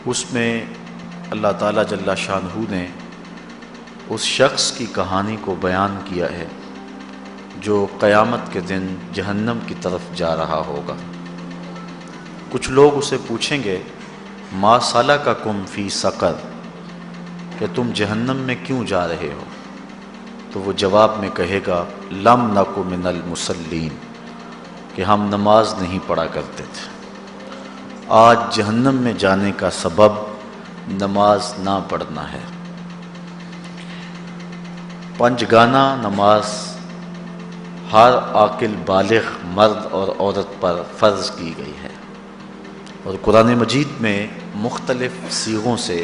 اس میں اللہ تعالیٰ جل شانہ نے اس شخص کی کہانی کو بیان کیا ہے جو قیامت کے دن جہنم کی طرف جا رہا ہوگا۔ کچھ لوگ اسے پوچھیں گے ما سلککم فی سقر، کہ تم جہنم میں کیوں جا رہے ہو؟ تو وہ جواب میں کہے گا لم نک من المصلین، کہ ہم نماز نہیں پڑھا کرتے تھے۔ آج جہنم میں جانے کا سبب نماز نہ پڑھنا ہے۔ پنجگانہ نماز ہر عاقل بالغ مرد اور عورت پر فرض کی گئی ہے، اور قرآن مجید میں مختلف صیغوں سے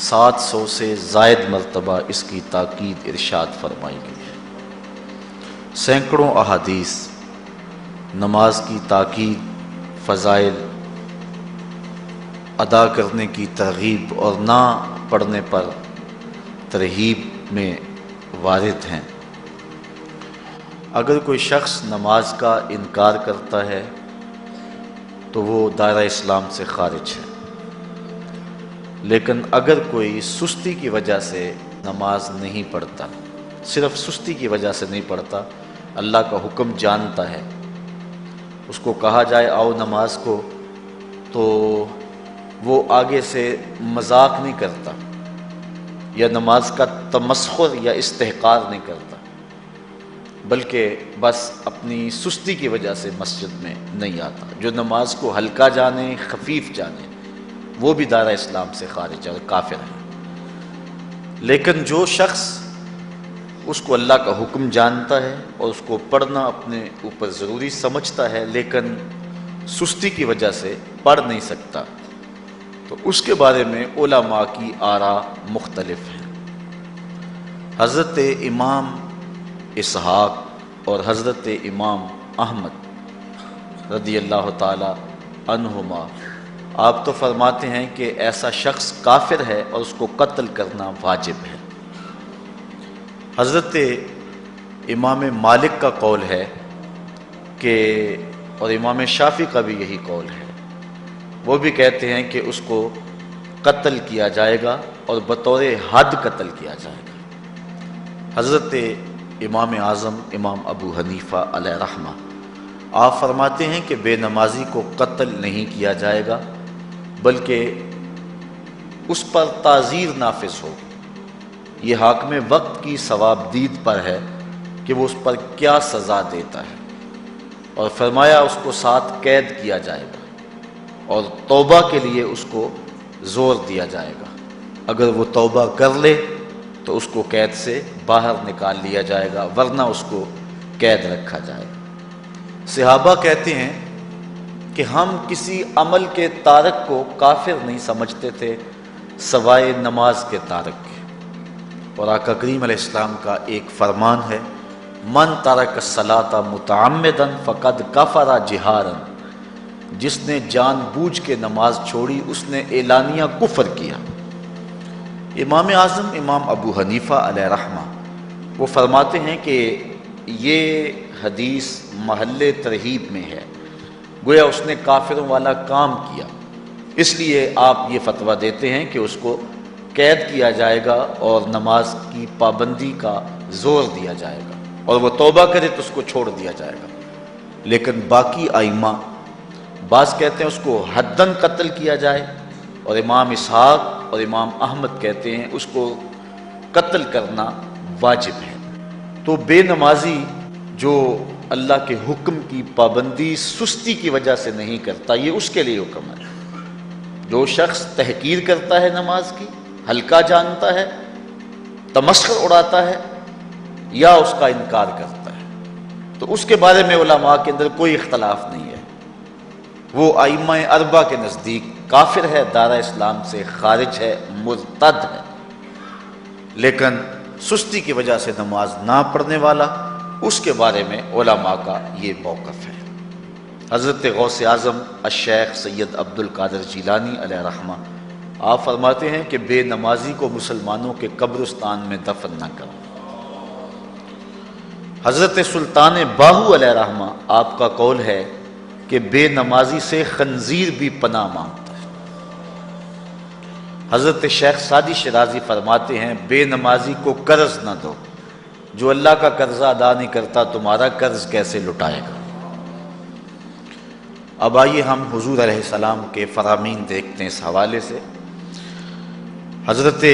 700 سے زائد مرتبہ اس کی تاکید ارشاد فرمائی گئی ہے۔ سینکڑوں احادیث نماز کی تاکید، فضائل، ادا کرنے کی ترغیب اور نہ پڑھنے پر ترہیب میں وارد ہیں۔ اگر کوئی شخص نماز کا انکار کرتا ہے تو وہ دائرہ اسلام سے خارج ہے، لیکن اگر کوئی سستی کی وجہ سے نماز نہیں پڑھتا، صرف سستی کی وجہ سے نہیں پڑھتا، اللہ کا حکم جانتا ہے، اس کو کہا جائے آؤ نماز کو، تو وہ آگے سے مذاق نہیں کرتا یا نماز کا تمسخر یا استحقار نہیں کرتا، بلکہ بس اپنی سستی کی وجہ سے مسجد میں نہیں آتا۔ جو نماز کو ہلکا جانے، خفیف جانے، وہ بھی دائرہ اسلام سے خارج ہے اور کافر ہے۔ لیکن جو شخص اس کو اللہ کا حکم جانتا ہے اور اس کو پڑھنا اپنے اوپر ضروری سمجھتا ہے، لیکن سستی کی وجہ سے پڑھ نہیں سکتا، تو اس کے بارے میں علماء کی آراء مختلف ہیں۔ حضرت امام اسحاق اور حضرت امام احمد رضی اللہ تعالی عنہما آپ تو فرماتے ہیں کہ ایسا شخص کافر ہے اور اس کو قتل کرنا واجب ہے۔ حضرت امام مالک کا قول ہے کہ، اور امام شافعی کا بھی یہی قول ہے، وہ بھی کہتے ہیں کہ اس کو قتل کیا جائے گا اور بطور حد قتل کیا جائے گا۔ حضرت امام اعظم امام ابو حنیفہ علیہ رحمہ آپ فرماتے ہیں کہ بے نمازی کو قتل نہیں کیا جائے گا، بلکہ اس پر تعزیر نافذ ہوگی۔ یہ حاکم وقت کی ثوابدید پر ہے کہ وہ اس پر کیا سزا دیتا ہے، اور فرمایا اس کو 7 قید کیا جائے گا اور توبہ کے لیے اس کو زور دیا جائے گا۔ اگر وہ توبہ کر لے تو اس کو قید سے باہر نکال لیا جائے گا، ورنہ اس کو قید رکھا جائے گا۔ صحابہ کہتے ہیں کہ ہم کسی عمل کے تارک کو کافر نہیں سمجھتے تھے سوائے نماز کے تارک کے، اور آقا کریم علیہ السلام کا ایک فرمان ہے من ترک الصلاۃ متعمدا فقد کفر جہارا، جس نے جان بوجھ کے نماز چھوڑی اس نے اعلانیہ کفر کیا۔ امام اعظم امام ابو حنیفہ علیہ رحمہ وہ فرماتے ہیں کہ یہ حدیث محل ترہیب میں ہے، گویا اس نے کافروں والا کام کیا، اس لیے آپ یہ فتویٰ دیتے ہیں کہ اس کو قید کیا جائے گا اور نماز کی پابندی کا زور دیا جائے گا، اور وہ توبہ کرے تو اس کو چھوڑ دیا جائے گا۔ لیکن باقی ائمہ بعض کہتے ہیں اس کو حداً قتل کیا جائے، اور امام اسحاق اور امام احمد کہتے ہیں اس کو قتل کرنا واجب ہے۔ تو بے نمازی جو اللہ کے حکم کی پابندی سستی کی وجہ سے نہیں کرتا، یہ اس کے لیے حکم ہے۔ جو شخص تحقیر کرتا ہے نماز کی، ہلکا جانتا ہے، تمسخر اڑاتا ہے یا اس کا انکار کرتا ہے، تو اس کے بارے میں علماء کے اندر کوئی اختلاف نہیں ہے، وہ ائمہ اربعہ کے نزدیک کافر ہے، دائرہ اسلام سے خارج ہے، مرتد ہے۔ لیکن سستی کی وجہ سے نماز نہ پڑھنے والا، اس کے بارے میں علماء کا یہ موقف ہے۔ حضرت غوث اعظم الشیخ سید عبد القادر جیلانی علیہ رحمہ آپ فرماتے ہیں کہ بے نمازی کو مسلمانوں کے قبرستان میں دفن نہ کرو۔ حضرت سلطان باہو علیہ رحمہ آپ کا قول ہے کہ بے نمازی سے خنزیر بھی پناہ مانگتا ہے۔ حضرت شیخ سعدی شیرازی فرماتے ہیں بے نمازی کو قرض نہ دو، جو اللہ کا قرضہ ادا نہیں کرتا تمہارا قرض کیسے لٹائے گا۔ اب آئیے ہم حضور علیہ السلام کے فرامین دیکھتے ہیں اس حوالے سے۔ حضرت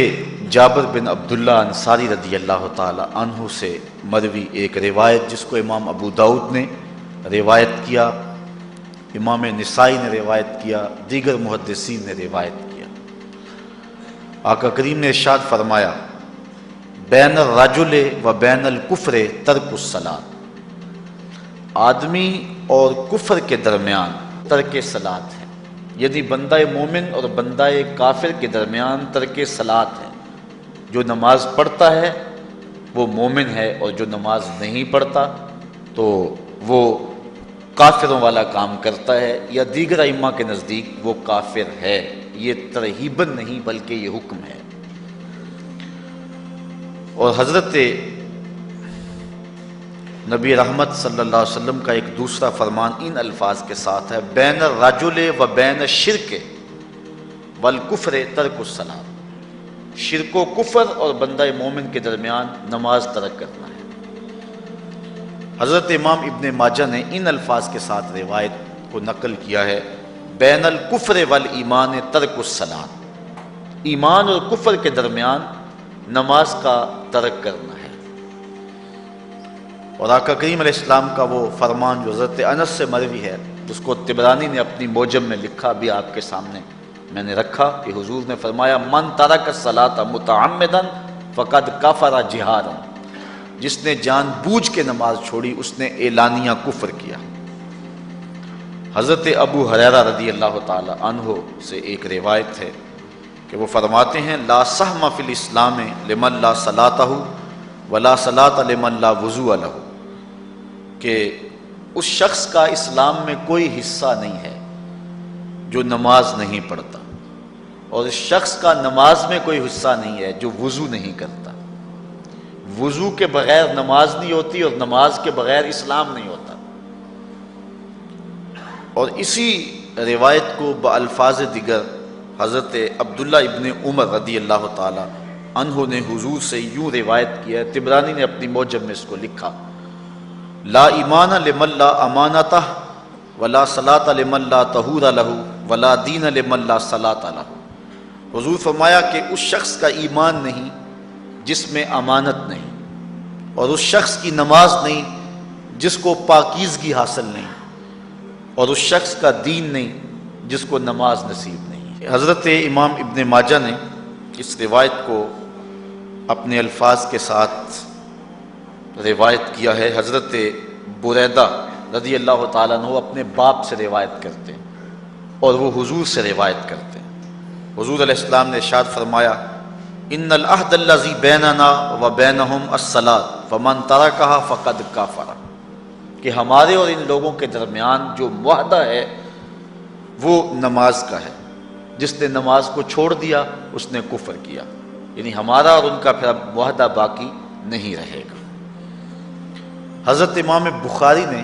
جابر بن عبداللہ انصاری رضی اللہ تعالی عنہ سے مروی ایک روایت جس کو امام ابو داؤد نے روایت کیا، امام نسائی نے روایت کیا، دیگر محدثین نے روایت کیا۔ آقا کریم نے ارشاد فرمایا بین الرجل و بین الکفر ترک الصلاۃ، آدمی اور کفر کے درمیان ترک صلاۃ ہے، یعنی بندہ مومن اور بندہ کافر کے درمیان ترک صلاۃ ہے۔ جو نماز پڑھتا ہے وہ مومن ہے، اور جو نماز نہیں پڑھتا تو وہ کافروں والا کام کرتا ہے، یا دیگر ائمہ کے نزدیک وہ کافر ہے۔ یہ ترہیباً نہیں بلکہ یہ حکم ہے۔ اور حضرت نبی رحمت صلی اللہ علیہ وسلم کا ایک دوسرا فرمان ان الفاظ کے ساتھ ہے بین الرجل و بین الشرک والکفر ترک الصلاۃ، شرک و کفر اور بندہ مومن کے درمیان نماز ترک کرنا ہے۔ حضرت امام ابن ماجہ نے ان الفاظ کے ساتھ روایت کو نقل کیا ہے بین الکفر والایمان ترک الصلاۃ، ایمان اور کفر کے درمیان نماز کا ترک کرنا ہے۔ اور آقا کریم علیہ السلام کا وہ فرمان جو حضرت انس سے مروی ہے، اس کو طبرانی نے اپنی موجم میں لکھا، بھی آپ کے سامنے میں نے رکھا، کہ حضور نے فرمایا من ترک الصلاۃ متعمدا فقد کفر جہارا، جس نے جان بوجھ کے نماز چھوڑی اس نے اعلانیہ کفر کیا۔ حضرت ابو ہریرہ رضی اللہ تعالی عنہ سے ایک روایت ہے کہ وہ فرماتے ہیں لا سہم فی الاسلام لمن لا صلاۃ ولا صلاۃ لمن لا وضوء لہ، کہ اس شخص کا اسلام میں کوئی حصہ نہیں ہے جو نماز نہیں پڑھتا، اور اس شخص کا نماز میں کوئی حصہ نہیں ہے جو وضو نہیں کرتا۔ وضو کے بغیر نماز نہیں ہوتی، اور نماز کے بغیر اسلام نہیں ہوتا۔ اور اسی روایت کو بالفاظ دیگر حضرت عبداللہ ابن عمر رضی اللہ تعالی عنہ نے حضور سے یوں روایت کیا ہے، طبرانی نے اپنی موجم میں اس کو لکھا لا ایمان لمن لا امانتہ ولا صلاۃ لمن لا طہور لہ ولا دین لمن لا صلاۃ لہ۔ حضور فرمایا کہ اس شخص کا ایمان نہیں جس میں امانت نہیں، اور اس شخص کی نماز نہیں جس کو پاکیزگی حاصل نہیں، اور اس شخص کا دین نہیں جس کو نماز نصیب نہیں۔ حضرت امام ابن ماجہ نے اس روایت کو اپنے الفاظ کے ساتھ روایت کیا ہے۔ حضرت بریدہ رضی اللہ تعالیٰ عنہ اپنے باپ سے روایت کرتے ہیں اور وہ حضور سے روایت کرتے ہیں۔ حضور علیہ السلام نے ارشاد فرمایا ان العہد الذی بیننا و بینہم الصلاۃ فمن ترکھا فقد کفر، کہ ہمارے اور ان لوگوں کے درمیان جو معاہدہ ہے وہ نماز کا ہے، جس نے نماز کو چھوڑ دیا اس نے کفر کیا، یعنی ہمارا اور ان کا پھر اب معاہدہ باقی نہیں رہے گا۔ حضرت امام بخاری نے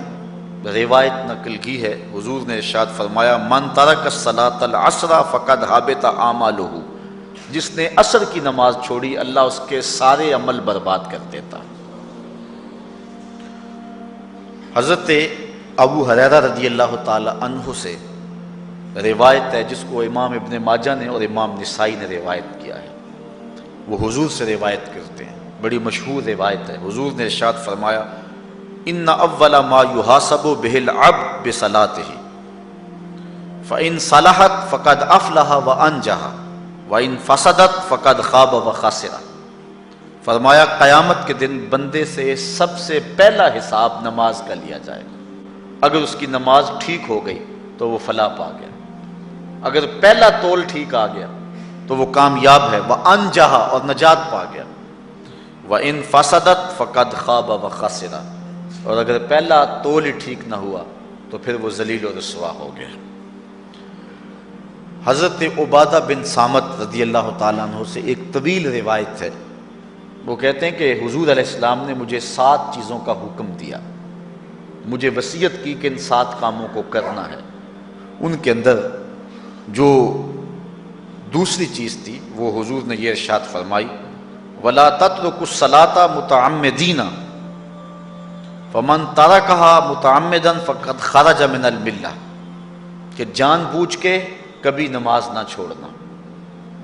روایت نقل کی ہے، حضور نے ارشاد فرمایا من ترک الصلاۃ العصر فقد حبط اعمالہ، جس نے عصر کی نماز چھوڑی اللہ اس کے سارے عمل برباد کر دیتا۔ حضرت ابو ہریرہ رضی اللہ تعالی عنہ سے روایت ہے جس کو امام ابن ماجہ نے اور امام نسائی نے روایت کیا ہے، وہ حضور سے روایت کرتے ہیں، بڑی مشہور روایت ہے۔ حضور نے ارشاد فرمایا ان اول ما یحاسب بہ العبد بصلاتہ فان صلحت فقد افلح وانجح وان فسدت فقد خاب وخسر۔ فرمایا قیامت کے دن بندے سے سب سے پہلا حساب نماز کا لیا جائے گا، اگر اس کی نماز ٹھیک ہو گئی تو وہ فلاح پا گیا، اگر پہلا تول ٹھیک آ گیا تو وہ کامیاب ہے، وانجح اور نجات پا گیا، وان فسدت فقد خاب وخسر، اور اگر پہلا تول ہی ٹھیک نہ ہوا تو پھر وہ ذلیل و رسوا ہو گیا۔ حضرت عبادہ بن صامت رضی اللہ تعالیٰ عنہ سے ایک طویل روایت ہے، وہ کہتے ہیں کہ حضور علیہ السلام نے مجھے 7 چیزوں کا حکم دیا، مجھے وصیت کی کہ ان 7 کاموں کو کرنا ہے۔ ان کے اندر دوسری چیز تھی وہ حضور نے یہ ارشاد فرمائی وَلَا تَتْرُكُوا الصَّلَاةَ مُتَعَمِّدِينَ فَمَنْ تَرَكَهَا مُتَعَمِّدًا فَقَدْ خَرَجَ مِنَ الْمِلَّةِ کہ جان بوجھ کے کبھی نماز نہ چھوڑنا،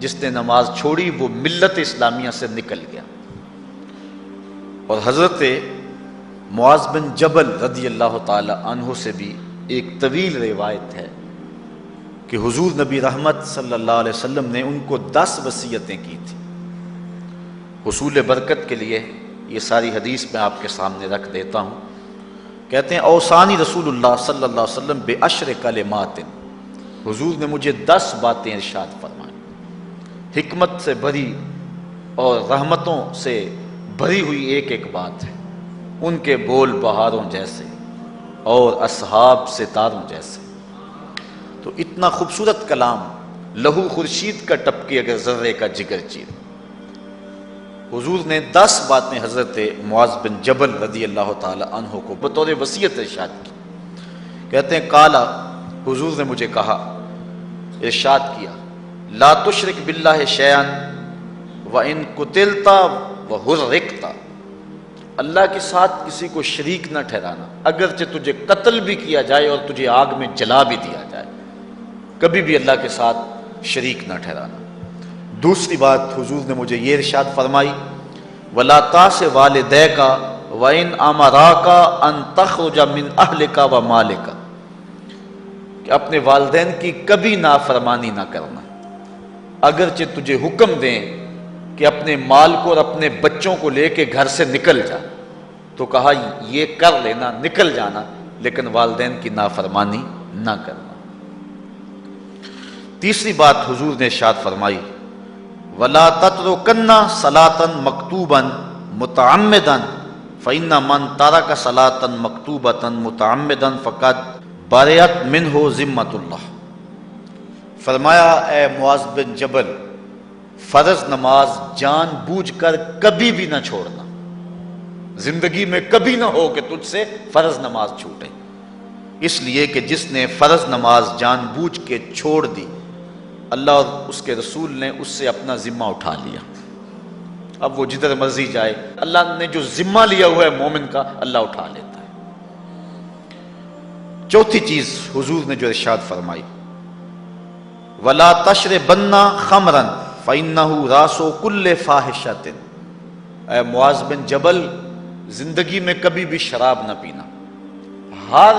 جس نے نماز چھوڑی وہ ملت اسلامیہ سے نکل گیا۔ اور حضرت معاذ بن جبل رضی اللہ تعالی عنہ سے بھی ایک طویل روایت ہے کہ حضور نبی رحمت صلی اللہ علیہ وسلم نے ان کو 10 وصیتیں کی تھی۔ حصول برکت کے لیے یہ ساری حدیث میں آپ کے سامنے رکھ دیتا ہوں۔ کہتے ہیں اوصانی رسول اللہ صلی اللہ علیہ وسلم بعشر کلمات، حضور نے مجھے 10 باتیں ارشاد فرمائیں، حکمت سے بھری اور رحمتوں سے بھری ہوئی ایک ایک بات ہے، ان کے بول بہاروں جیسے اور اصحاب ستاروں جیسے۔ تو اتنا خوبصورت کلام، لہو خورشید کا ٹپکے اگر ذرے کا جگر چیر۔ حضور نے 10 باتیں حضرت معاذ بن جبل رضی اللہ تعالی عنہ کو بطور وصیت ارشاد کی۔ کہتے ہیں کالا، حضور نے مجھے کہا، ارشاد کیا، لا تشرک باللہ شیئا وان قتلت وحرقت، اللہ کے ساتھ کسی کو شریک نہ ٹھہرانا، اگرچہ تجھے قتل بھی کیا جائے اور تجھے آگ میں جلا بھی دیا جائے، کبھی بھی اللہ کے ساتھ شریک نہ ٹھہرانا۔ دوسری بات حضور نے مجھے یہ ارشاد فرمائی وَلَا تَعْصِ وَالِدَيْكَ وَإِنْ أَمَرَاكَ أَن تَخْرُجَ مِنْ أَهْلِكَ وَمَالِكَ، کہ اپنے والدین کی کبھی نافرمانی نہ کرنا، اگرچہ تجھے حکم دیں کہ اپنے مال کو اور اپنے بچوں کو لے کے گھر سے نکل جا، تو کہا یہ کر لینا، نکل جانا، لیکن والدین کی نافرمانی نہ کرنا۔ تیسری بات حضور نے ارشاد فرمائی وَلَا تَتْرُكَنَّ صَلَاةً مَكْتُوبًا مُتَعَمِّدًا فَإِنَّ مَنْ تَرَكَ صَلَاةً مَكْتُوبَةً مُتَعَمِّدًا فَقَدْ بَرِئَتْ مِنْهُ ذِمَّةُ اللَّهِ۔ فرمایا اے معاذ بن جبل، فرض نماز جان بوجھ کر کبھی بھی نہ چھوڑنا، زندگی میں کبھی نہ ہو کہ تجھ سے فرض نماز چھوٹے، اس لیے کہ جس نے فرض نماز جان بوجھ کے چھوڑ دی، اللہ اور اس کے رسول نے اس سے اپنا ذمہ اٹھا لیا، اب وہ جدھر مرضی جائے، اللہ نے جو ذمہ لیا ہوا ہے مومن کا، اللہ اٹھا لیتا ہے۔ چوتھی چیز حضور نے جو ارشاد فرمائی وَلَا تَشْرِبَنَّ خَمْرًا فَإِنَّهُ رَاسُ كُلِّ فَاحِشَةٍ، اے معاذ بن جبل، زندگی میں کبھی بھی شراب نہ پینا، ہر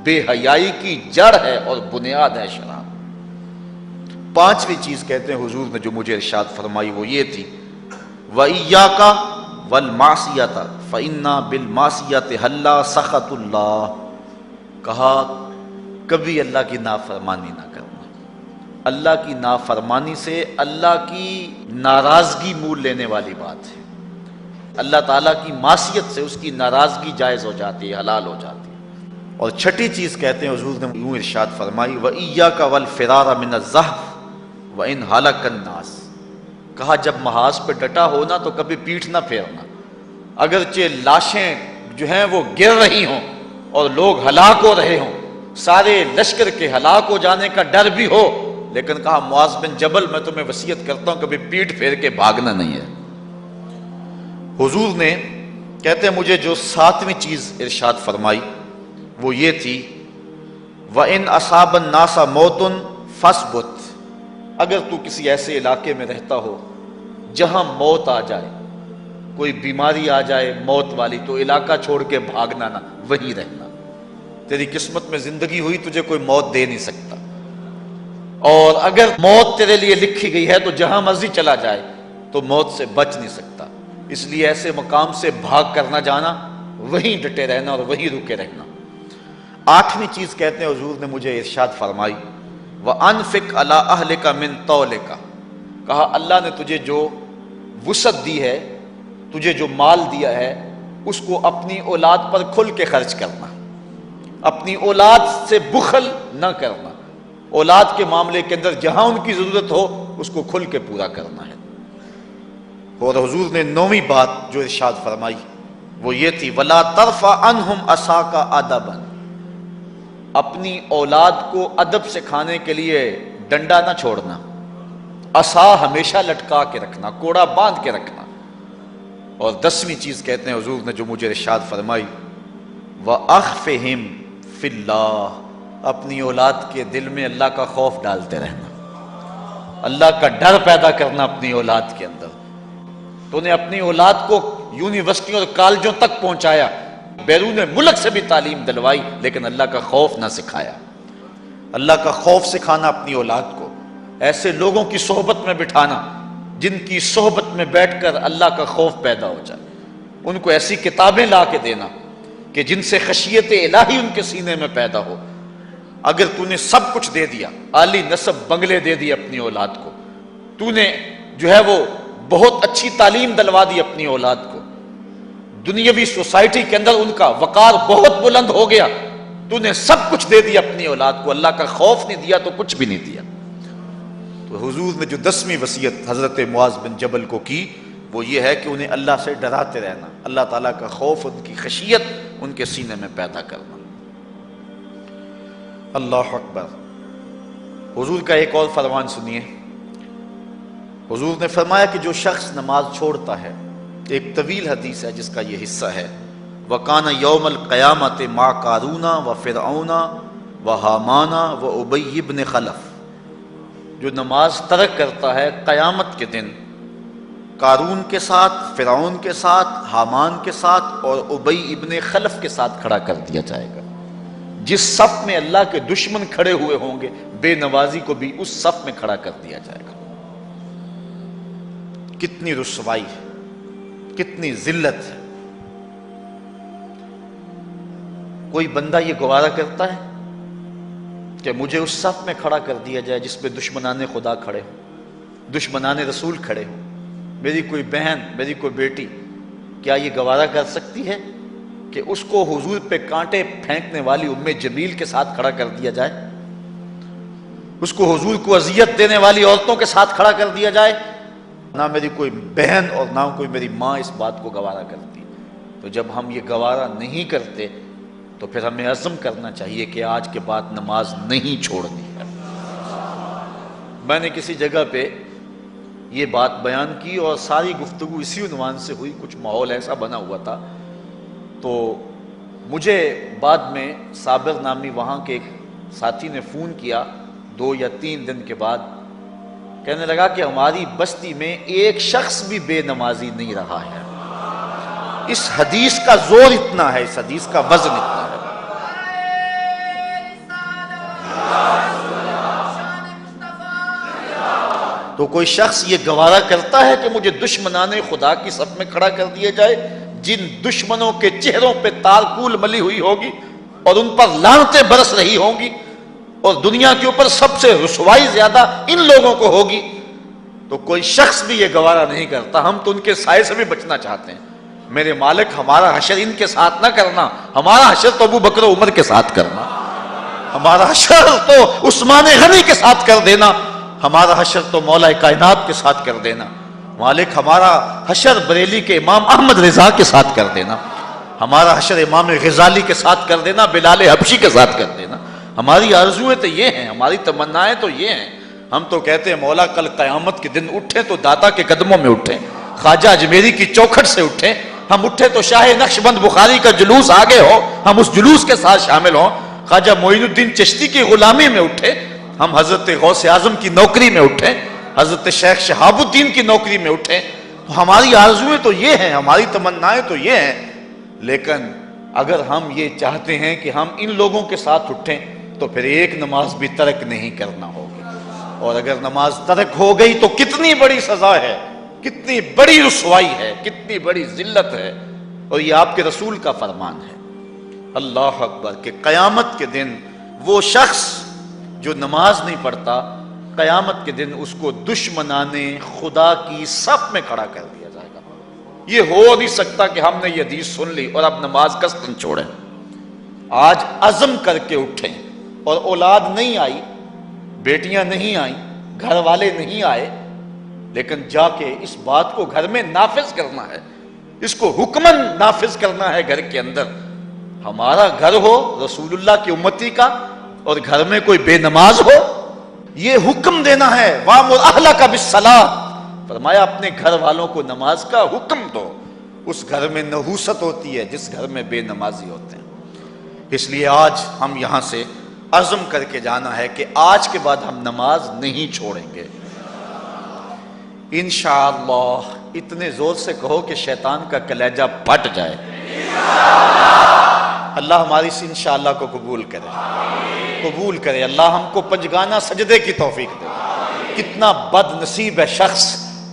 بے حیائی کی جڑ ہے اور بنیاد ہے شراب۔ پانچویں چیز کہتے ہیں حضور نے جو مجھے ارشاد فرمائی وہ یہ تھی وَإِيَّاكَ وَالْمَعْصِيَةَ فَإِنَّ بِالْمَعْصِيَةِ حَلَّ سَخَطُ اللَّهِ، کہا کبھی اللہ کی نافرمانی نہ کرنا، اللہ کی نافرمانی سے اللہ کی ناراضگی مول لینے والی بات ہے، اللہ تعالیٰ کی معصیت سے اس کی ناراضگی جائز ہو جاتی ہے، حلال ہو جاتی ہے۔ اور چھٹی چیز کہتے ہیں حضور نے یوں ارشاد فرمائی وَإِيَّاكَ وَالْفِرَارَ مِنَ الزَّحْفِ وَإِنْ هَلَكَ النَّاسِ، کہا جب محاذ پہ ڈٹا ہونا تو کبھی پیٹھ نہ پھیرنا، اگرچہ لاشیں جو ہیں وہ گر رہی ہوں اور لوگ ہلاک ہو رہے ہوں، سارے لشکر کے ہلاک ہو جانے کا ڈر بھی ہو، لیکن کہا معاذ بن جبل میں تمہیں وصیت کرتا ہوں کبھی پیٹھ پھیر کے بھاگنا نہیں ہے۔ حضور نے کہتے ہیں مجھے جو 7ویں چیز ارشاد فرمائی وہ یہ تھی وَإِنْ أَصَابَ النَّاسَ مَوْتٌ فَاصْبُتْ، اگر تو کسی ایسے علاقے میں رہتا ہو جہاں موت آ جائے، کوئی بیماری آ جائے موت والی، تو علاقہ چھوڑ کے بھاگنا نہ، وہیں رہنا، تیری قسمت میں زندگی ہوئی تجھے کوئی موت دے نہیں سکتا، اور اگر موت تیرے لیے لکھی گئی ہے تو جہاں مرضی چلا جائے تو موت سے بچ نہیں سکتا، اس لیے ایسے مقام سے بھاگ کر نہ جانا، وہیں ڈٹے رہنا اور وہیں رکے رہنا۔ 8ویں چیز کہتے ہیں حضور نے مجھے ارشاد فرمائی وَأَنفِقْ عَلَىٰ أَهْلِكَ مِن طَوْلِكَ، کہا اللہ نے تجھے جو وسعت دی ہے، تجھے جو مال دیا ہے، اس کو اپنی اولاد پر کھل کے خرچ کرنا، اپنی اولاد سے بخل نہ کرنا، اولاد کے معاملے کے اندر جہاں ان کی ضرورت ہو اس کو کھل کے پورا کرنا ہے۔ اور حضور نے 9ویں بات جو ارشاد فرمائی وہ یہ تھی وَلَا تَرْفَعْ عَنْهُمْ عَصَاكَ أَدَبًا، اپنی اولاد کو ادب سکھانے کے لیے ڈنڈا نہ چھوڑنا، عصا ہمیشہ لٹکا کے رکھنا، کوڑا باندھ کے رکھنا۔ اور 10ویں چیز کہتے ہیں حضور نے جو مجھے ارشاد فرمائی، وَأَخْفِهِمْ فِي اللَّهِ، اپنی اولاد کے دل میں اللہ کا خوف ڈالتے رہنا، اللہ کا ڈر پیدا کرنا اپنی اولاد کے اندر۔ تو نے اپنی اولاد کو یونیورسٹیوں اور کالجوں تک پہنچایا، بیرون ملک سے بھی تعلیم دلوائی، لیکن اللہ کا خوف نہ سکھایا۔ اللہ کا خوف سکھانا اپنی اولاد کو، ایسے لوگوں کی صحبت میں بٹھانا جن کی صحبت میں بیٹھ کر اللہ کا خوف پیدا ہو جائے، ان کو ایسی کتابیں لا کے دینا کہ جن سے خشیت الہی ان کے سینے میں پیدا ہو۔ اگر تو نے سب کچھ دے دیا، عالی نسب بنگلے دے دی اپنی اولاد کو، تو نے جو ہے وہ بہت اچھی تعلیم دلوا دی اپنی اولاد کو، دنیاوی سوسائٹی کے اندر ان کا وقار بہت بلند ہو گیا، تو نے سب کچھ دے دیا اپنی اولاد کو، اللہ کا خوف نہیں دیا تو کچھ بھی نہیں دیا۔ تو حضور نے جو 10ویں وصیت حضرت معاذ بن جبل کو کی وہ یہ ہے کہ انہیں اللہ سے ڈراتے رہنا، اللہ تعالیٰ کا خوف، ان کی خشیت ان کے سینے میں پیدا کرنا۔ اللہ اکبر۔ حضور کا ایک اور فرمان سنیے، حضور نے فرمایا کہ جو شخص نماز چھوڑتا ہے، ایک طویل حدیث ہے جس کا یہ حصہ ہے، وَقَانَ يَوْمَ الْقِيَامَةِ مَعَ قَارُونَ وَفِرْعَوْنَ وَحَامَانَ وَأُبَيِّ بْنِ خَلَف، جو نماز ترک کرتا ہے قیامت کے دن قارون کے ساتھ، فرعون کے ساتھ، حامان کے ساتھ اور ابی ابن خلف کے ساتھ کھڑا کر دیا جائے گا۔ جس صف میں اللہ کے دشمن کھڑے ہوئے ہوں گے، بے نوازی کو بھی اس صف میں کھڑا کر دیا جائے گا۔ کتنی رسوائی ہے، کتنی ذلت ہے۔ کوئی بندہ یہ گوارا کرتا ہے کہ مجھے اس صف میں کھڑا کر دیا جائے جس پہ دشمنان خدا کھڑے ہوں، دشمنان رسول کھڑے ہوں، میری کوئی بہن، میری کوئی بیٹی کیا یہ گوارا کر سکتی ہے کہ اس کو حضور پہ کانٹے پھینکنے والی ام جمیل کے ساتھ کھڑا کر دیا جائے، اس کو حضور کو اذیت دینے والی عورتوں کے ساتھ کھڑا کر دیا جائے؟ نہ میری کوئی بہن اور نہ کوئی میری ماں اس بات کو گوارا کرتی۔ تو جب ہم یہ گوارا نہیں کرتے تو پھر ہمیں عزم کرنا چاہیے کہ آج کے بعد نماز نہیں چھوڑنی ہے۔ میں نے کسی جگہ پہ یہ بات بیان کی اور ساری گفتگو اسی عنوان سے ہوئی، کچھ ماحول ایسا بنا ہوا تھا، تو مجھے بعد میں صابر نامی وہاں کے ایک ساتھی نے فون کیا 2 یا 3 دن کے بعد، کہنے لگا کہ ہماری بستی میں ایک شخص بھی بے نمازی نہیں رہا ہے۔ اس حدیث کا زور اتنا ہے، اس حدیث کا وزن اتنا ہے۔ تو کوئی شخص یہ گوارا کرتا ہے کہ مجھے دشمنان خدا کی صف میں کھڑا کر دیا جائے، جن دشمنوں کے چہروں پہ تارکول ملی ہوئی ہوگی اور ان پر لعنتیں برس رہی ہوں گی، اور دنیا کے اوپر سب سے رسوائی زیادہ ان لوگوں کو ہوگی، تو کوئی شخص بھی یہ گوارا نہیں کرتا۔ ہم تو ان کے سائے سے بھی بچنا چاہتے ہیں۔ میرے مالک، ہمارا حشر ان کے ساتھ نہ کرنا، ہمارا حشر تو ابو بکر و عمر کے ساتھ کرنا، ہمارا حشر تو عثمان غنی کے ساتھ کر دینا، ہمارا حشر تو مولا کائنات کے ساتھ کر دینا۔ مالک، ہمارا حشر بریلی کے امام احمد رضا کے ساتھ کر دینا، ہمارا حشر امام غزالی کے ساتھ کر دینا، بلال حبشی کے ساتھ کر دینا۔ ہماری آرزویں تو یہ ہیں، ہماری تمنائیں تو یہ ہیں۔ ہم تو کہتے ہیں مولا کل قیامت کے دن اٹھیں تو داتا کے قدموں میں اٹھیں، خواجہ اجمیری کی چوکھٹ سے اٹھیں، ہم اٹھے تو شاہ نقش بند بخاری کا جلوس آگے ہو، ہم اس جلوس کے ساتھ شامل ہوں، خواجہ معین الدین چشتی کی غلامی میں اٹھے، ہم حضرت غوث اعظم کی نوکری میں اٹھیں، حضرت شیخ شہاب الدین کی نوکری میں اٹھیں۔ ہماری آرزویں تو یہ ہیں، ہماری تمنائیں تو یہ ہیں، لیکن اگر ہم یہ چاہتے ہیں کہ ہم ان لوگوں کے ساتھ اٹھیں تو پھر ایک نماز بھی ترک نہیں کرنا ہوگی، اور اگر نماز ترک ہو گئی تو کتنی بڑی سزا ہے، کتنی بڑی رسوائی ہے، کتنی بڑی ذلت ہے، اور یہ آپ کے رسول کا فرمان ہے۔ اللہ اکبر، کہ قیامت کے دن وہ شخص جو نماز نہیں پڑھتا، قیامت کے دن اس کو دشمنان خدا کی صف میں کھڑا کر دیا جائے گا۔ یہ ہو نہیں سکتا کہ ہم نے یہ حدیث سن لی اور اب نماز قصداً چھوڑیں۔ آج عزم کر کے اٹھیں، اور اولاد نہیں آئی، بیٹیاں نہیں آئیں، گھر والے نہیں آئے، لیکن جا کے اس بات کو گھر میں نافذ کرنا ہے، اس کو حکماً نافذ کرنا ہے گھر کے اندر۔ ہمارا گھر ہو رسول اللہ کی امتی کا اور گھر میں کوئی بے نماز ہو، یہ حکم دینا ہے، وَأْمُرْ أَهْلَكَ بِالصَّلَاةِ، فرمایا اپنے گھر والوں کو نماز کا حکم دو۔ اس گھر میں نحوست ہوتی ہے جس گھر میں بے نمازی ہوتے ہیں۔ اس لیے آج ہم یہاں سے عزم کر کے جانا ہے کہ آج کے بعد ہم نماز نہیں چھوڑیں گے انشاءاللہ۔ اتنے زور سے کہو کہ شیطان کا کلیجہ پھٹ جائے۔ اللہ ہماری اس انشاءاللہ کو قبول کرے۔ اللہ ہم کو پنجگانہ سجدے کی توفیق دے۔ کتنا بد نصیب ہے شخص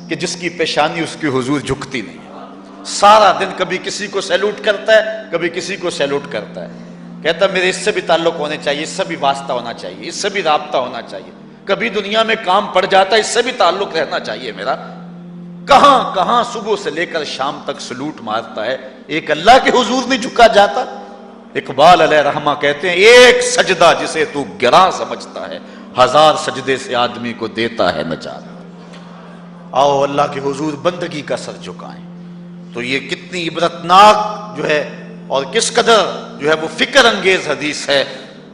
کہ جس کی پیشانی اس کی حضور جھکتی نہیں ہے، سارا دن کبھی کسی کو سیلوٹ کرتا ہے، کبھی کسی کو سیلوٹ کرتا ہے، کہتا ہے میرے اس سے بھی تعلق ہونے چاہیے، اس سے بھی واسطہ ہونا چاہیے، اس سے بھی رابطہ ہونا چاہیے، کبھی دنیا میں کام پڑ جاتا ہے، اس سے بھی تعلق رہنا چاہیے میرا۔ کہاں کہاں صبح سے لے کر شام تک سلوٹ مارتا ہے، ایک اللہ کے حضور نہیں جھکا جاتا۔ اقبال علیہ رحمہ کہتے ہیں ایک سجدہ جسے تو گراں سمجھتا ہے، ہزار سجدے سے آدمی کو دیتا ہے نجات۔ آؤ اللہ کے حضور بندگی کا سر جھکائیں۔ تو یہ کتنی عبرتناک جو ہے اور کس قدر جو ہے وہ فکر انگیز حدیث ہے۔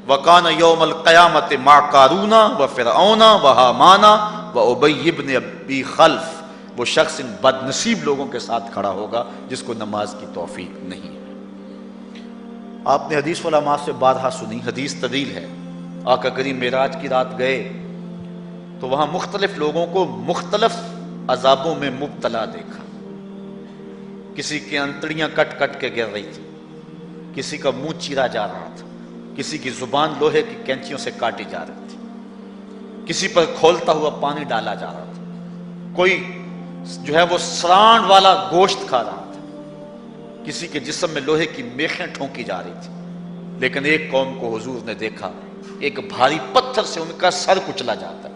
وَقَانَ يَوْمَ الْقِيَامَةِ مَعَ قَارُونَ وَفِرْعَوْنَ وَحَامَانَ وَأُبَيِّ بْنِ أَبِي خَلْف، وہ شخص ان بد نصیب لوگوں کے ساتھ کھڑا ہوگا جس کو نماز کی توفیق نہیں ہے۔ آپ نے حدیث علماء سے بارہا سنی، حدیث طویل ہے۔ آقا کریم معراج کی رات گئے تو وہاں مختلف لوگوں کو مختلف عذابوں میں مبتلا دیکھا۔ کسی کی انتڑیاں کٹ کٹ کے گر رہی تھی، کسی کا منہ چیرا جا رہا تھا، کسی کی زبان لوہے کی کینچیوں سے کاٹی جا رہی تھی، کسی پر کھولتا ہوا پانی ڈالا جا رہا تھا، کوئی جو ہے وہ سرانڈ والا گوشت کھا رہا تھا، کسی کے جسم میں لوہے کی میخیں ٹھونکی جا رہی تھی۔ لیکن ایک قوم کو حضور نے دیکھا، ایک بھاری پتھر سے ان کا سر کچلا جاتا ہے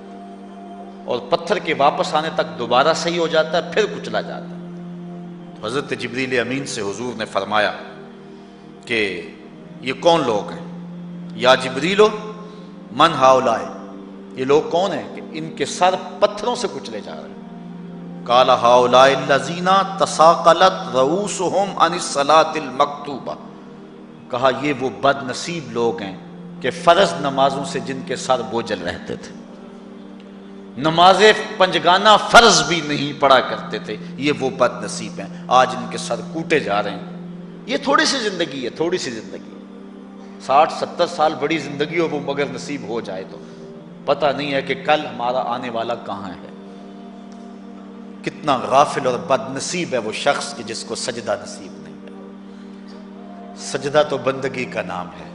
اور پتھر کے واپس آنے تک دوبارہ صحیح ہو جاتا ہے، پھر کچلا جاتا ہے۔ تو حضرت جبریل امین سے حضور نے فرمایا کہ یہ کون لوگ ہیں؟ یا جبریلو من ہاؤلائے، یہ لوگ کون ہیں کہ ان کے سر پتھروں سے کچلے جا رہے ہیں؟ قال ہاؤلائے الذین تثاقلت رؤوسہم عن الصلاۃ المکتوبہ، کہا یہ وہ بد نصیب لوگ ہیں کہ فرض نمازوں سے جن کے سر بوجھل رہتے تھے، نماز پنجگانہ فرض بھی نہیں پڑھا کرتے تھے، یہ وہ بد نصیب ہیں، آج ان کے سر کوٹے جا رہے ہیں۔ یہ تھوڑی سی زندگی ہے، تھوڑی سی زندگی ہے، 60-70 سال بڑی زندگی ہو وہ مگر نصیب ہو جائے تو پتہ نہیں ہے کہ کل ہمارا آنے والا کہاں ہے۔ کتنا غافل اور بد نصیب ہے وہ شخص کہ جس کو سجدہ نصیب نہیں ہے۔ سجدہ تو بندگی کا نام ہے۔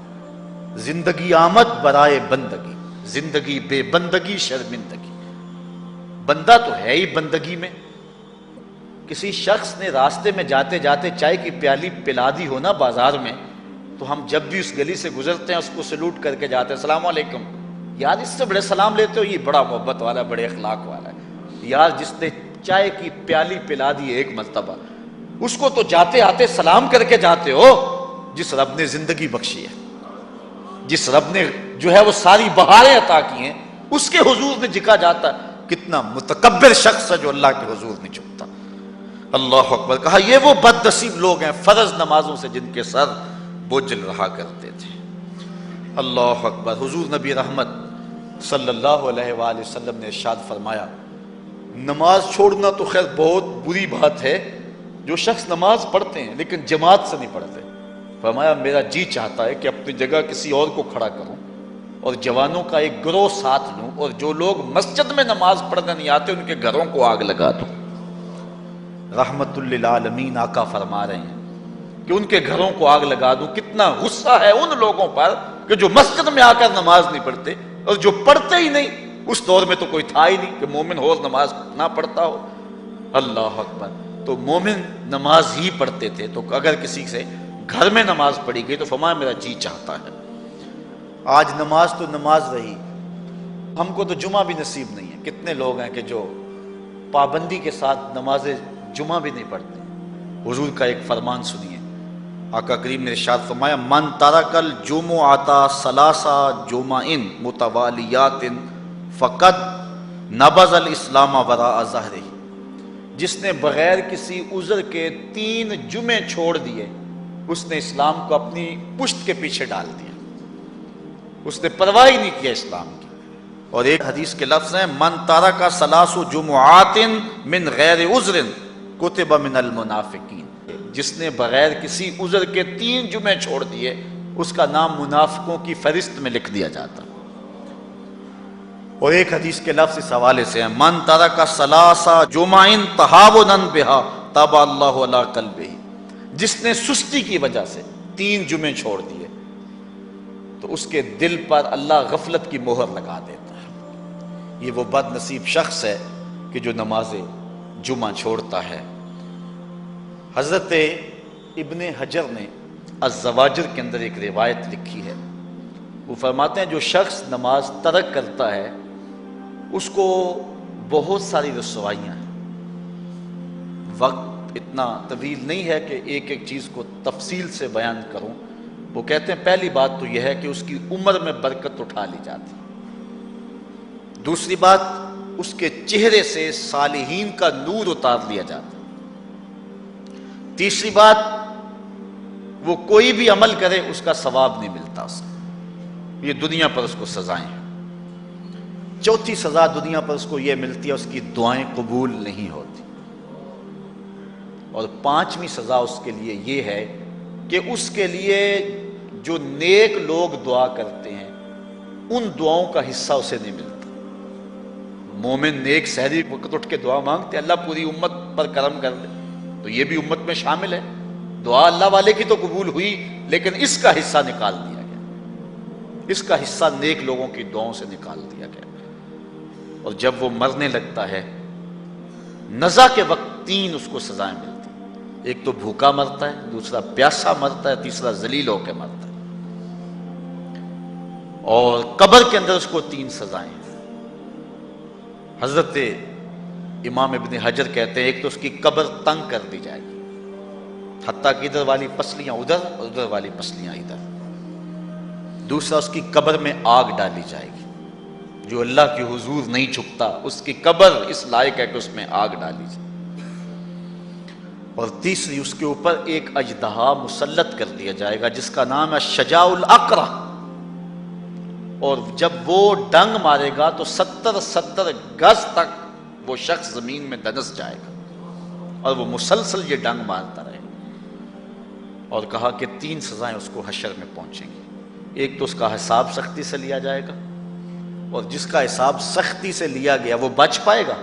زندگی آمد برائے بندگی، زندگی بے بندگی شرمندگی۔ بندہ تو ہے ہی بندگی میں۔ کسی شخص نے راستے میں جاتے جاتے چائے کی پیالی پلا دی ہو نا بازار میں، تو ہم جب بھی اس گلی سے گزرتے ہیں اس کو سلوٹ کر کے جاتے ہیں، السلام علیکم۔ یار اس سے بڑے سلام لیتے ہو، یہ بڑا محبت والا ہے، بڑے اخلاق والا ہے۔ یار جس نے چائے کی پیالی پلا دی ایک مرتبہ، اس کو تو جاتے آتے سلام کر کے جاتے ہو جس رب نے زندگی بخشی ہے، جس رب نے جو ہے وہ ساری بہاریں عطا کی ہیں، اس کے حضور میں جھکا جاتا ہے۔ کتنا متکبر شخص ہے جو اللہ کے حضور نہیں جھکتا۔ اللہ اکبر۔ کہا یہ وہ بد نصیب لوگ ہیں فرض نمازوں سے جن کے سر بوجھل رہا کرتے تھے۔ اللہ اکبر۔ حضور نبی رحمت صلی اللہ علیہ وآلہ وسلم نے ارشاد فرمایا، نماز چھوڑنا تو خیر بہت بری بات ہے، جو شخص نماز پڑھتے ہیں لیکن جماعت سے نہیں پڑھتے، فرمایا میرا جی چاہتا ہے کہ اپنی جگہ کسی اور کو کھڑا کروں اور جوانوں کا ایک گروہ ساتھ لوں، اور جو لوگ مسجد میں نماز پڑھنے نہیں آتے ان کے گھروں کو آگ لگا دوں۔ رحمت للعالمین آقا فرما رہے ہیں کہ ان کے گھروں کو آگ لگا دوں۔ کتنا غصہ ہے ان لوگوں پر کہ جو مسجد میں آ کر نماز نہیں پڑھتے، اور جو پڑھتے ہی نہیں، اس دور میں تو کوئی تھا ہی نہیں کہ مومن ہو نماز نہ پڑھتا ہو۔ اللہ اکبر۔ تو مومن نماز ہی پڑھتے تھے، تو اگر کسی سے گھر میں نماز پڑھی گئی تو فرمایا میرا جی چاہتا ہے۔ آج نماز تو نماز رہی، ہم کو تو جمعہ بھی نصیب نہیں ہے۔ کتنے لوگ ہیں کہ جو پابندی کے ساتھ نماز جمعہ بھی نہیں پڑھتے۔ حضور کا ایک فرمان سنیے، آقا کریم نے ارشاد فرمایا من ترک الجمعۃ ثلاث جمع متوالیات فقد نبذ الاسلام وراء ظہرہ، جس نے بغیر کسی عذر کے 3 جمعے چھوڑ دیے اس نے اسلام کو اپنی پشت کے پیچھے ڈال دیا، اس نے پرواہ ہی نہیں کیا اسلام کی۔ اور ایک حدیث کے لفظ ہیں من ترک ثلاث جمعات من غیر عذر کتب من المنافقین، جس نے بغیر کسی عذر کے 3 جمعے چھوڑ دیے اس کا نام منافقوں کی فہرست میں لکھ دیا جاتا۔ اور ایک حدیث کے لفظ اس حوالے سے ہیں من ترک ثلاث جمع تہاونا بها طبع اللہ علی قلبہ، جس نے سستی کی وجہ سے 3 جمعے چھوڑ دیے تو اس کے دل پر اللہ غفلت کی مہر لگا دیتا ہے۔ یہ وہ بد نصیب شخص ہے کہ جو نماز جمعہ چھوڑتا ہے۔ حضرت ابن حجر نے الزواجر کے اندر ایک روایت لکھی ہے، وہ فرماتے ہیں جو شخص نماز ترک کرتا ہے اس کو بہت ساری رسوائیاں ہیں۔ وقت اتنا طویل نہیں ہے کہ ایک ایک چیز کو تفصیل سے بیان کروں۔ وہ کہتے ہیں پہلی بات تو یہ ہے کہ اس کی عمر میں برکت اٹھا لی جاتی، دوسری بات اس کے چہرے سے صالحین کا نور اتار لیا جاتا، تیسری بات وہ کوئی بھی عمل کرے اس کا ثواب نہیں ملتا اس کو، یہ دنیا پر اس کو سزائیں ہیں۔ چوتھی سزا دنیا پر اس کو یہ ملتی ہے اس کی دعائیں قبول نہیں ہوتی، اور 5ویں سزا اس کے لیے یہ ہے کہ اس کے لیے جو نیک لوگ دعا کرتے ہیں ان دعاؤں کا حصہ اسے نہیں ملتا۔ مومن نیک سحری وقت اٹھ کے دعا مانگتے اللہ پوری امت پر کرم کر دے، تو یہ بھی امت میں شامل ہے، دعا اللہ والے کی تو قبول ہوئی لیکن اس کا حصہ نکال دیا گیا، اس کا حصہ نیک لوگوں کی دعاؤں سے نکال دیا گیا۔ اور جب وہ مرنے لگتا ہے نزا کے وقت 3 اس کو سزائیں ملتی، ایک تو بھوکا مرتا ہے، دوسرا پیاسا مرتا ہے، تیسرا ذلیل ہو کے مرتا ہے۔ اور قبر کے اندر اس کو 3 سزائیں ہیں۔ حضرت امام ابن حجر کہتے ہیں ایک تو اس کی قبر تنگ کر دی جائے گی، حتیٰ کہ ادھر والی پسلیاں ادھر اور ادھر والی پسلیاں ادھر۔ دوسرا اس کی قبر میں آگ ڈالی جائے گی، جو اللہ کے حضور نہیں جھکتا اس کی قبر اس لائق ہے کہ اس میں آگ ڈالی جائے۔ اور تیسری اس کے اوپر ایک اژدہا مسلط کر دیا جائے گا جس کا نام ہے شجاع الاقرع، اور جب وہ ڈنگ مارے گا تو 70 گز تک وہ شخص زمین میں دنس جائے گا، اور وہ مسلسل یہ ڈنگ مارتا رہے۔ اور کہا کہ 3 سزائیں اس کو حشر میں پہنچیں گی، ایک تو اس کا حساب سختی سے لیا جائے گا، اور جس کا حساب سختی سے لیا گیا وہ بچ پائے گا،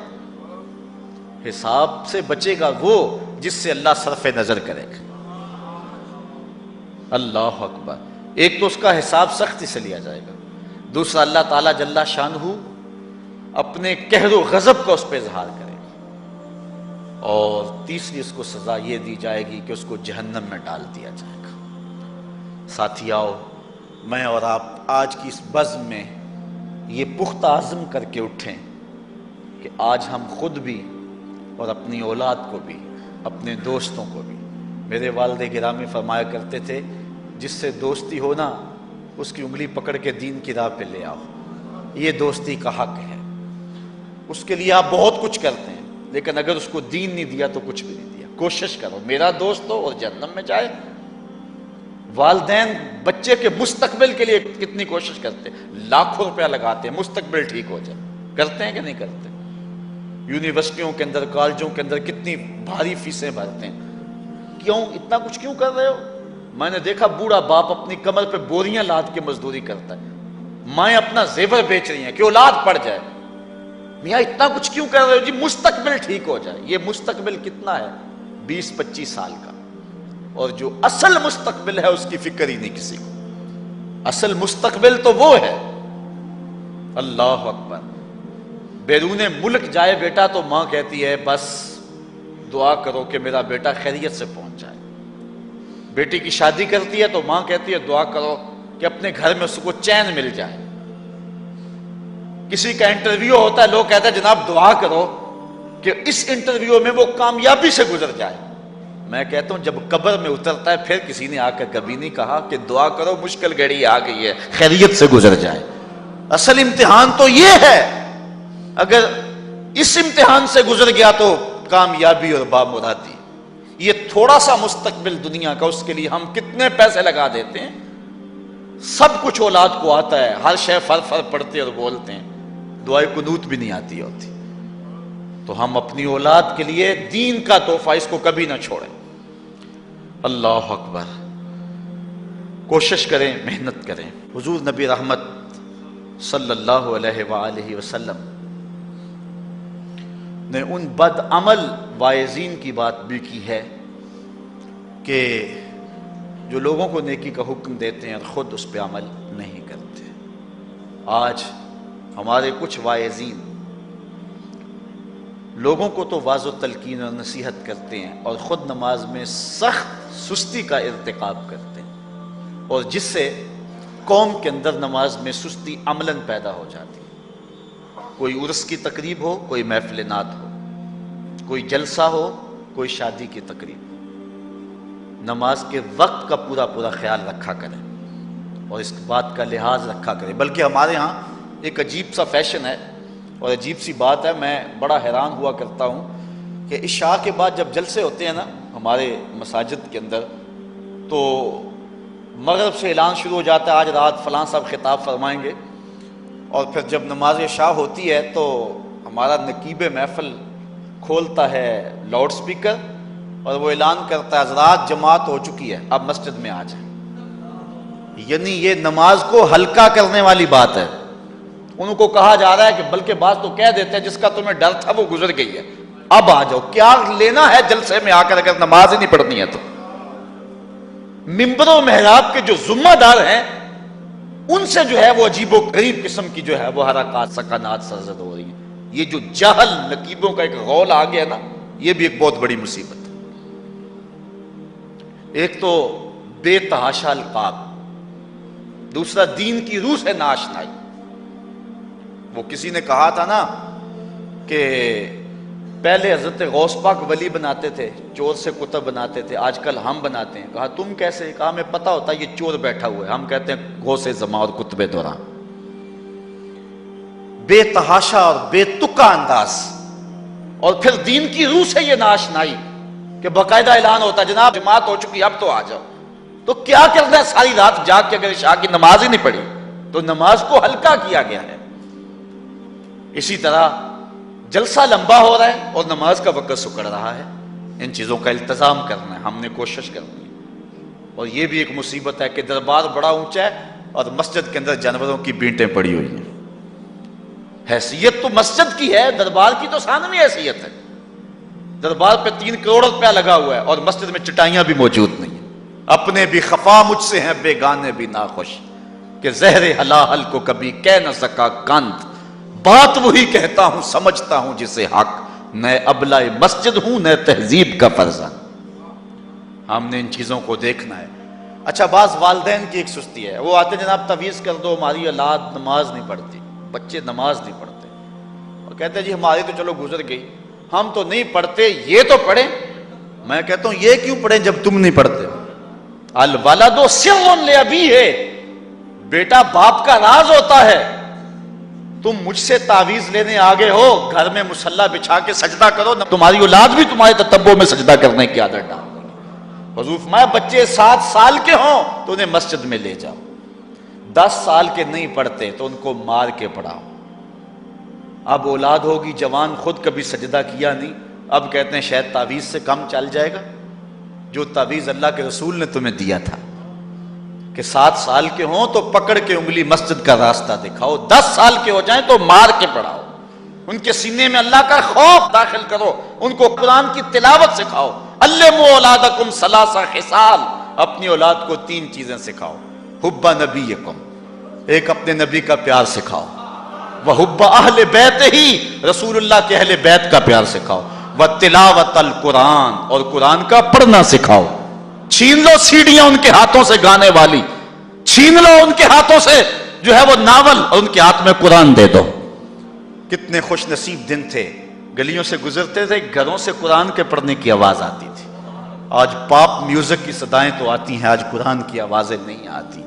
حساب سے بچے گا وہ جس سے اللہ صرف نظر کرے گا۔ اللہ اکبر۔ ایک تو اس کا حساب سختی سے لیا جائے گا، دوسرا اللہ تعالیٰ جل شانہ اپنے قہر و غضب کا اس پہ اظہار کرے گا، اور تیسری اس کو سزا یہ دی جائے گی کہ اس کو جہنم میں ڈال دیا جائے گا۔ ساتھیاؤ، میں اور آپ آج کی اس بزم میں یہ پختہ عزم کر کے اٹھیں کہ آج ہم خود بھی اور اپنی اولاد کو بھی، اپنے دوستوں کو بھی، میرے والد گرامی فرمایا کرتے تھے جس سے دوستی ہو نا اس کی انگلی پکڑ کے دین کی راہ پہ لے آؤ، یہ دوستی کا حق ہے۔ اس کے لیے آپ بہت کچھ کرتے ہیں لیکن اگر اس کو دین نہیں دیا تو کچھ بھی نہیں دیا۔ کوشش کرو میرا دوست ہو اور جہنم میں جائے۔ والدین بچے کے مستقبل کے لیے کتنی کوشش کرتے ہیں، لاکھوں روپیہ لگاتے ہیں مستقبل ٹھیک ہو جائے، کرتے ہیں کہ نہیں کرتے؟ یونیورسٹیوں کے اندر، کالجوں کے اندر کتنی بھاری فیسیں بھرتے ہیں، کیوں اتنا کچھ کیوں کر رہے ہو؟ میں نے دیکھا بوڑھا باپ اپنی کمر پہ بوریاں لاد کے مزدوری کرتا ہے، مائیں اپنا زیور بیچ رہی ہیں کہ اولاد پڑ جائے۔ میاں اتنا کچھ کیوں کر رہے ہو؟ جی مستقبل ٹھیک ہو جائے۔ یہ مستقبل کتنا ہے؟ 20-25 سال کا، اور جو اصل مستقبل ہے اس کی فکر ہی نہیں کسی کو۔ اصل مستقبل تو وہ ہے، اللہ اکبر۔ بیرون ملک جائے بیٹا تو ماں کہتی ہے بس دعا کرو کہ میرا بیٹا خیریت سے پہنچ جائے۔ بیٹی کی شادی کرتی ہے تو ماں کہتی ہے دعا کرو کہ اپنے گھر میں اس کو چین مل جائے۔ کسی کا انٹرویو ہوتا ہے، لوگ کہتے ہیں جناب دعا کرو کہ اس انٹرویو میں وہ کامیابی سے گزر جائے۔ میں کہتا ہوں جب قبر میں اترتا ہے پھر کسی نے آ کر کبھی نہیں کہا کہ دعا کرو مشکل گھڑی آ گئی ہے خیریت سے گزر جائے۔ اصل امتحان تو یہ ہے، اگر اس امتحان سے گزر گیا تو کامیابی اور بامرادی۔ یہ تھوڑا سا مستقبل دنیا کا، اس کے لیے ہم کتنے پیسے لگا دیتے ہیں، سب کچھ اولاد کو آتا ہے، ہر شے فر فر پڑھتے اور بولتے ہیں، دعائے قنوت بھی نہیں آتی ہوتی. تو ہم اپنی اولاد کے لیے دین کا تحفہ اس کو کبھی نہ چھوڑیں. اللہ اکبر. کوشش کریں، محنت کریں. حضور نبی رحمت صلی اللہ علیہ وآلہ وسلم نے ان بد عمل واعظین کی بات بھی کی ہے کہ جو لوگوں کو نیکی کا حکم دیتے ہیں اور خود اس پہ عمل نہیں کرتے. آج ہمارے کچھ واعظین لوگوں کو تو واضح و تلقین اور نصیحت کرتے ہیں اور خود نماز میں سخت سستی کا ارتکاب کرتے ہیں، اور جس سے قوم کے اندر نماز میں سستی عملاً پیدا ہو جاتی ہے. کوئی عرس کی تقریب ہو، کوئی محفل نعت ہو، کوئی جلسہ ہو، کوئی شادی کی تقریب ہو، نماز کے وقت کا پورا پورا خیال رکھا کریں اور اس بات کا لحاظ رکھا کریں. بلکہ ہمارے ہاں ایک عجیب سا فیشن ہے اور عجیب سی بات ہے، میں بڑا حیران ہوا کرتا ہوں کہ عشاء کے بعد جب جلسے ہوتے ہیں نا ہمارے مساجد کے اندر، تو مغرب سے اعلان شروع ہو جاتا ہے آج رات فلاں صاحب خطاب فرمائیں گے، اور پھر جب نماز عشاء ہوتی ہے تو ہمارا نقیب محفل کھولتا ہے لاؤڈ سپیکر اور وہ اعلان کرتا ہے حضرات جماعت ہو چکی ہے، اب مسجد میں آ جائیں. یعنی یہ نماز کو ہلکا کرنے والی بات ہے. ان کو کہا جا رہا ہے کہ بلکہ بعض تو کہہ دیتے ہیں جس کا تمہیں ڈر تھا وہ گزر گئی ہے، اب آ جاؤ. کیا لینا ہے جلسے میں آ کر اگر نماز ہی نہیں پڑھنی ہے تو؟ ممبر و محراب کے جو ذمہ دار ہیں ان سے جو ہے وہ عجیب و غریب قسم کی جو ہے وہ حرکات سکنات سرزد ہو رہی ہیں. یہ جو جہل نقیبوں کا ایک غول آ گیا نا، یہ بھی ایک بہت بڑی مصیبت ہے. ایک تو بے تحاشا القاب، دوسرا دین کی روح سے ناشنائی. وہ کسی نے کہا تھا نا کہ پہلے حضرت غوث پاک ولی بناتے تھے، چور سے کتب بناتے تھے، آج کل ہم بناتے ہیں. کہا تم کیسے؟ کہا ہمیں پتہ ہوتا ہے یہ چور بیٹھا ہوا ہے، ہم کہتے ہیں غوث زماں اور کتب دوران. بے تحاشا اور بے تکا انداز، اور پھر دین کی روح سے یہ ناشنائی کہ باقاعدہ اعلان ہوتا ہے جناب جماعت ہو چکی اب تو آ جاؤ. تو کیا کرنا ہے ساری رات جاگ کے اگر عشاء کی نماز ہی نہیں پڑھی تو نماز کو ہلکا کیا گیا ہے. اسی طرح جلسہ لمبا ہو رہا ہے اور نماز کا وقت سکڑ رہا ہے. ان چیزوں کا التزام کرنا ہے، ہم نے کوشش کرنی ہے. اور یہ بھی ایک مصیبت ہے کہ دربار بڑا اونچا ہے اور مسجد کے اندر جانوروں کی بینٹیں پڑی ہوئی ہیں. حیثیت تو مسجد کی ہے، دربار کی تو ثانوی حیثیت ہے. دربار پہ 3 کروڑ روپیہ لگا ہوا ہے اور مسجد میں چٹائیاں بھی موجود نہیں ہیں. اپنے بھی خفا مجھ سے ہیں بیگانے بھی ناخوش، کہ زہر حلاحل کو کبھی کہہ نہ سکا کند، بات وہی کہتا ہوں سمجھتا ہوں جسے حق، نہ ابلہ مسجد ہوں نہ تہذیب کا فرزند. ہم نے ان چیزوں کو دیکھنا ہے. اچھا بعض والدین کی ایک سستی ہے، وہ آتے جناب تعویذ کر دو ہماری اولاد نماز نہیں پڑھتی، بچے نماز نہیں پڑھتے، اور کہتے ہیں جی ہماری تو چلو گزر گئی، ہم تو نہیں پڑھتے یہ تو پڑھیں. میں کہتا ہوں یہ کیوں پڑھیں جب تم نہیں پڑھتے؟ الولد سر لابیہ، بیٹا باپ کا راز ہوتا ہے. تم مجھ سے تعویذ لینے آگے ہو، گھر میں مصلی بچھا کے سجدہ کرو، تمہاری اولاد بھی تمہارے تتبع میں سجدہ کرنے کی عادت ڈال. حضور فرمایا بچے 7 سال کے ہوں تو انہیں مسجد میں لے جاؤ، 10 سال کے نہیں پڑھتے تو ان کو مار کے پڑھاؤ. اب اولاد ہوگی جوان، خود کبھی سجدہ کیا نہیں، اب کہتے ہیں شاید تعویذ سے کم چل جائے گا. جو تعویذ اللہ کے رسول نے تمہیں دیا تھا کہ 7 سال کے ہوں تو پکڑ کے انگلی مسجد کا راستہ دکھاؤ، 10 سال کے ہو جائیں تو مار کے پڑھاؤ، ان کے سینے میں اللہ کا خوف داخل کرو، ان کو قرآن کی تلاوت سکھاؤ. علموا اولادکم 3 خصال، اپنی اولاد کو 3 چیزیں سکھاؤ. حب نبیکم، ایک اپنے نبی کا پیار سکھاؤ، وحب اہل بیت ہی، رسول اللہ کے اہل بیت کا پیار سکھاؤ، وتلاوت القرآن، اور قرآن کا پڑھنا سکھاؤ. چھین لو سیڑیاں ان کے ہاتھوں سے گانے والی، چھین لو ان کے ہاتھوں سے جو ہے وہ ناول، اور ان کے ہاتھ میں قرآن دے دو. کتنے خوش نصیب دن تھے، گلیوں سے گزرتے تھے، گھروں سے قرآن کے پڑھنے کی آواز آتی تھی. آج پاپ میوزک کی صدائیں تو آتی ہیں، آج قرآن کی آوازیں نہیں آتی.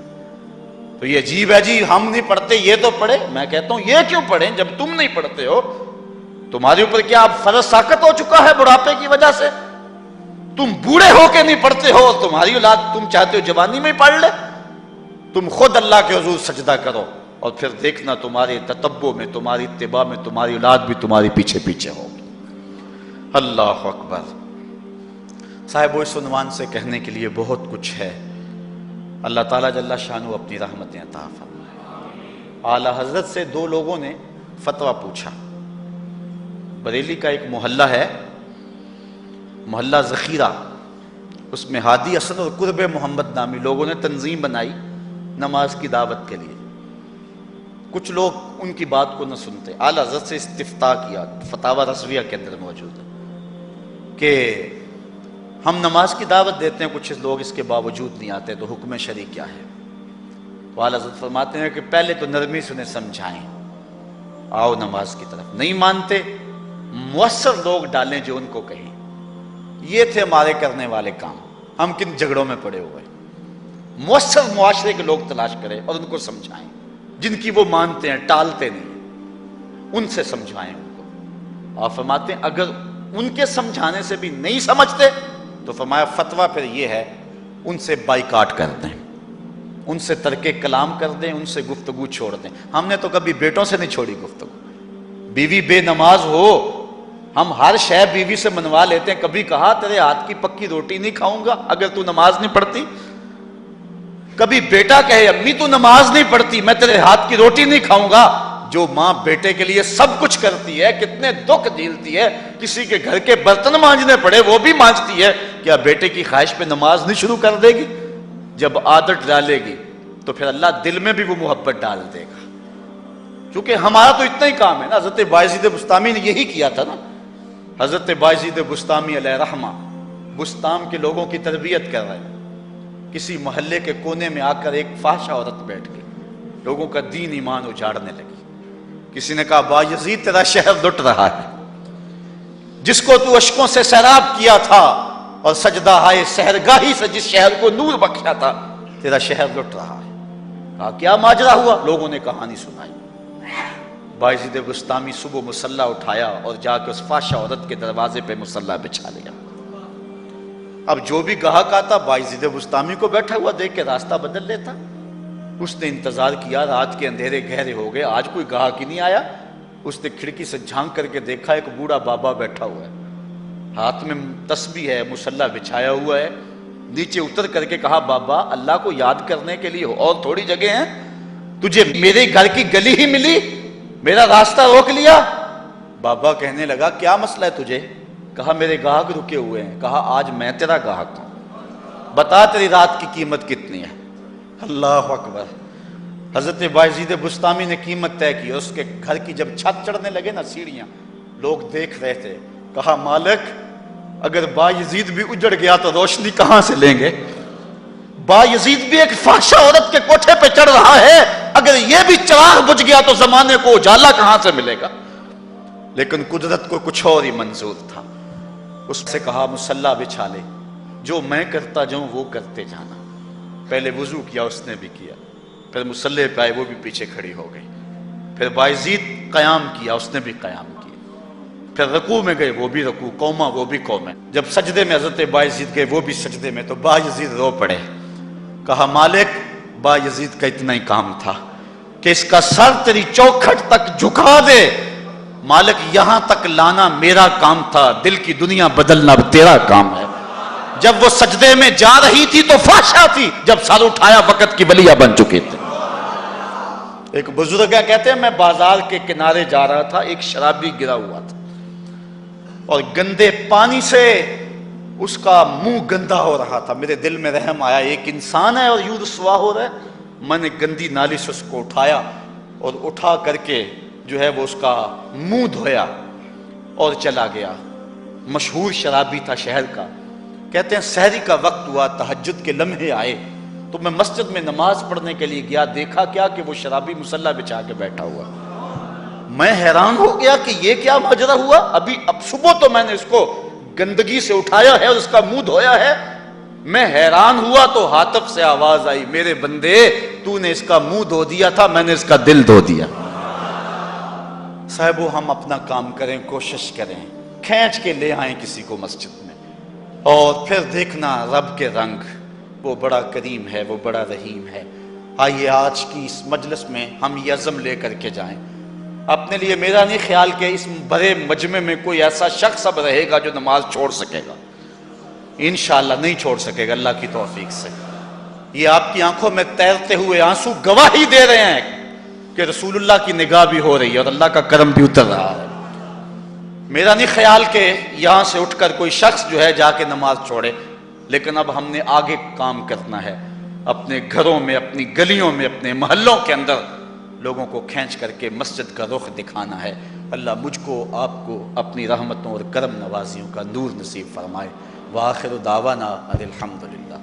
تو یہ عجیب ہے جی ہم نہیں پڑھتے یہ تو پڑھے. میں کہتا ہوں یہ کیوں پڑھیں جب تم نہیں پڑھتے ہو؟ تمہارے اوپر کیا اب فرض ساقط ہو چکا ہے بڑھاپے کی وجہ سے؟ تم بوڑھے ہو کے نہیں پڑھتے ہو، تمہاری اولاد تم چاہتے ہو جوانی میں ہی پڑھ لے. تم خود اللہ کے حضور سجدہ کرو، اور پھر دیکھنا تمہارے تتبع میں، تمہاری اتباع میں تمہاری اولاد بھی تمہاری پیچھے پیچھے ہوگی۔ اللہ اکبر۔ صاحب اس عنوان سے کہنے کے لیے بہت کچھ ہے، اللہ تعالیٰ جل شانہ اپنی رحمتیں عطا فرمائے۔ اعلیٰ حضرت سے دو لوگوں نے فتویٰ پوچھا۔ بریلی کا ایک محلہ ہے، محلہ ذخیرہ، اس میں ہادی حسن اور قرب محمد نامی لوگوں نے تنظیم بنائی نماز کی دعوت کے لیے۔ کچھ لوگ ان کی بات کو نہ سنتے، اعلیٰ حضرت سے استفتاء کیا، فتاوی رضویہ کے اندر موجود ہے کہ ہم نماز کی دعوت دیتے ہیں، کچھ لوگ اس کے باوجود نہیں آتے، تو حکم شرعی کیا ہے؟ تو اعلیٰ حضرت فرماتے ہیں کہ پہلے تو نرمی سے انہیں سمجھائیں، آؤ نماز کی طرف۔ نہیں مانتے، مؤثر لوگ ڈالیں جو ان کو کہیں۔ یہ تھے ہمارے کرنے والے کام، ہم کن جھگڑوں میں پڑے ہوئے۔ مؤثر معاشرے کے لوگ تلاش کریں اور ان کو سمجھائیں، جن کی وہ مانتے ہیں، ٹالتے نہیں، ان سے سمجھائیں ان کو۔ آپ فرماتے ہیں اگر ان کے سمجھانے سے بھی نہیں سمجھتے تو فرمایا فتویٰ پھر یہ ہے، ان سے بائیکاٹ کر دیں، ان سے ترک کلام کر دیں، ان سے گفتگو چھوڑ دیں۔ ہم نے تو کبھی بیٹوں سے نہیں چھوڑی گفتگو، بیوی بے نماز ہو ہم ہر شے بیوی سے منوا لیتے ہیں۔ کبھی کہا تیرے ہاتھ کی پکی روٹی نہیں کھاؤں گا اگر تو نماز نہیں پڑھتی؟ کبھی بیٹا کہے امی تو نماز نہیں پڑھتی، میں تیرے ہاتھ کی روٹی نہیں کھاؤں گا؟ جو ماں بیٹے کے لیے سب کچھ کرتی ہے، کتنے دکھ جھیلتی ہے، کسی کے گھر کے برتن مانجنے پڑے وہ بھی مانجتی ہے، کیا بیٹے کی خواہش پہ نماز نہیں شروع کر دے گی؟ جب عادت ڈالے گی تو پھر اللہ دل میں بھی وہ محبت ڈال دے گا۔ کیونکہ ہمارا تو اتنا ہی کام ہے نا، حضرت بایزید بسطامی نے یہی کیا تھا نا۔ حضرت بایزید بسطامی علیہ رحمہ بسطام کے لوگوں کی تربیت کر رہے ہیں، کسی محلے کے کونے میں آ کر ایک فاحشہ عورت بیٹھ گئی، لوگوں کا دین ایمان اجاڑنے لگی۔ کسی نے کہا بایزید تیرا شہر لٹ رہا ہے، جس کو تو اشکوں سے سیراب کیا تھا اور سجدہ ہائے سحرگاہی سے جس شہر کو نور بخشا تھا، تیرا شہر لٹ رہا ہے۔ کہا کیا ماجرا ہوا؟ لوگوں نے کہانی سنائی۔ بایزید بسطامی صبح مصلی اٹھایا اور جا کے اس فاحشہ عورت کے دروازے پہ مصلی بچھا لیا۔ اب جو بھی گاہک آتا بایزید بسطامی کو بیٹھا ہوا دیکھ کے راستہ بدل لیتا۔ اس نے انتظار کیا، رات کے اندھیرے گہرے ہو گئے، آج کوئی گاہک ہی نہیں آیا۔ اس نے کھڑکی سے جھانک کر کے دیکھا ایک بوڑھا بابا بیٹھا ہوا ہے، ہاتھ میں تسبیح ہے، مصلی بچھایا ہوا ہے۔ نیچے اتر کر کے کہا بابا اللہ کو یاد کرنے کے لیے اور تھوڑی جگہ ہیں، تجھے میرے گھر کی گلی ہی ملی، میرا راستہ روک لیا۔ بابا کہنے لگا کیا مسئلہ ہے تجھے؟ کہا میرے گاہک رکے ہوئے ہیں۔ کہا آج میں تیرا گاہک ہوں، بتا تیری رات کی قیمت کتنی ہے؟ اللہ اکبر۔ حضرت بایزید بسطامی نے قیمت طے کی، اس کے گھر کی جب چھت چڑھنے لگے نا سیڑھیاں، لوگ دیکھ رہے تھے۔ کہا مالک اگر بایزید بھی اجڑ گیا تو روشنی کہاں سے لیں گے؟ بایزید بھی ایک فاحشہ عورت کے کوٹھے پہ چڑھ رہا ہے، اگر یہ بھی چراغ بجھ گیا تو زمانے کو اجالا کہاں سے ملے گا؟ لیکن قدرت کو کچھ اور ہی منظور تھا۔ اس سے کہا مصلی بچھا لے، جو میں کرتا جاؤں وہ کرتے جانا۔ پہلے وضو کیا، اس نے بھی کیا، پھر مصلی پہ آئے، وہ بھی پیچھے کھڑی ہو گئی۔ پھر بایزید قیام کیا، اس نے بھی قیام کیا۔ پھر رکوع میں گئے، وہ بھی رکوع، قوما وہ بھی قومیں۔ جب سجدے میں حضرت بایزید گئے، وہ بھی سجدے میں، تو بایزید رو پڑے۔ کہا مالک بایزید کا اتنا ہی کام تھا کہ اس کا سر تیری چوکھٹ تک جھکا دے، مالک یہاں تک لانا میرا کام تھا، دل کی دنیا بدلنا اب تیرا کام ہے۔ جب وہ سجدے میں جا رہی تھی تو فحشا تھی، جب سر اٹھایا وقت کی ولیہ بن چکے تھے۔ ایک بزرگ ہے کہتے ہیں میں بازار کے کنارے جا رہا تھا، ایک شرابی گرا ہوا تھا اور گندے پانی سے اس کا منہ گندا ہو رہا تھا۔ میرے دل میں رحم آیا، ایک انسان ہے اور یوں رسوا ہو رہا ہے۔ میں نے گندی نالی سے اس کو اٹھایا اور اٹھا کر کے جو ہے وہ اس کا منہ دھویا اور چلا گیا۔ مشہور شرابی تھا شہر کا۔ کہتے ہیں سحری کا وقت ہوا، تہجد کے لمحے آئے تو میں مسجد میں نماز پڑھنے کے لیے گیا، دیکھا کیا کہ وہ شرابی مصلی بچھا کے بیٹھا ہوا۔ میں حیران ہو گیا کہ یہ کیا ماجرا ہوا، اب صبح تو میں نے اس کو گندگی سے اٹھایا ہے اور اس کا منہ دھویا ہے۔ میں حیران ہوا تو ہاتف سے آواز آئی میرے بندے تو نے اس کا منہ دھو دیا تھا، میں نے اس کا دل دھو دیا۔ صاحبو ہم اپنا کام کریں، کوشش کریں، کھینچ کے لے آئیں کسی کو مسجد میں، اور پھر دیکھنا رب کے رنگ، وہ بڑا کریم ہے، وہ بڑا رحیم ہے۔ آئیے آج کی اس مجلس میں ہم یہ عزم لے کر کے جائیں. اپنے لیے میرا نہیں خیال کہ اس بڑے مجمع میں کوئی ایسا شخص اب رہے گا جو نماز چھوڑ سکے گا. انشاءاللہ نہیں چھوڑ سکے گا اللہ کی توفیق سے. یہ آپ کی آنکھوں میں تیرتے ہوئے آنسو گواہی دے رہے ہیں کہ رسول اللہ کی نگاہ بھی ہو رہی ہے اور اللہ کا کرم بھی اتر رہا ہے. میرا نہیں خیال کہ یہاں سے اٹھ کر کوئی شخص جو ہے جا کے نماز چھوڑے، لیکن اب ہم نے آگے کام کرنا ہے. اپنے گھروں میں، اپنی گلیوں میں، اپنے محلوں کے اندر لوگوں کو کھینچ کر کے مسجد کا رخ دکھانا ہے. اللہ مجھ کو آپ کو اپنی رحمتوں اور کرم نوازیوں کا نور نصیب فرمائے. وآخر دعوانا ان الحمدللہ.